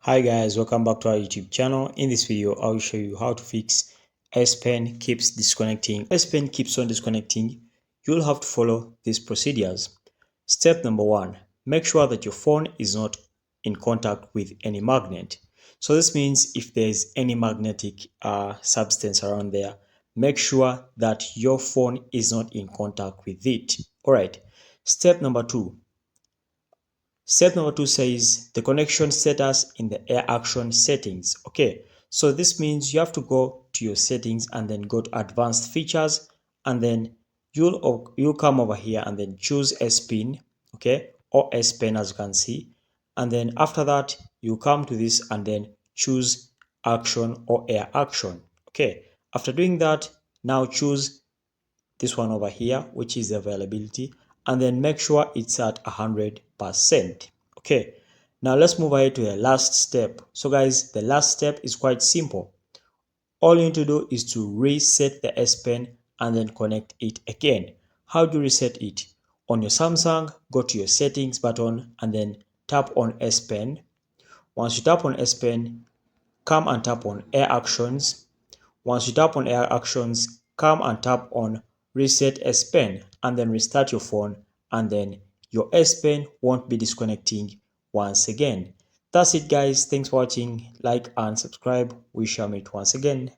Hi guys, welcome back to our YouTube channel. In this video, I will show you how to fix S Pen keeps disconnecting. S Pen keeps on disconnecting. You'll have to follow these procedures. Step number 1, make sure that your phone is not in contact with any magnet. So this means if there's any magnetic substance around there, make sure that your phone is not in contact with it. Alright, step number 2. Step number 2 says the connection status in the air action settings. Okay, so this means you have to go to your settings and then go to advanced features, and then you'll come over here and then choose S Pen, okay, or S Pen as you can see, and then after that you come to this and then choose action or air action. Okay, after doing that, now choose this one over here, which is availability, and then make sure it's at 100%. Okay, now let's move ahead to the last step. So guys, the last step is quite simple. All you need to do is to reset the S Pen and then connect it again. How do you reset it? On your Samsung, go to your settings button and then tap on S Pen. Once you tap on S Pen, come and tap on air actions. Once you tap on air actions, come and tap on reset S Pen and then restart your phone, and then your S Pen won't be disconnecting once again. That's it guys. Thanks for watching. Like and subscribe. We shall meet once again.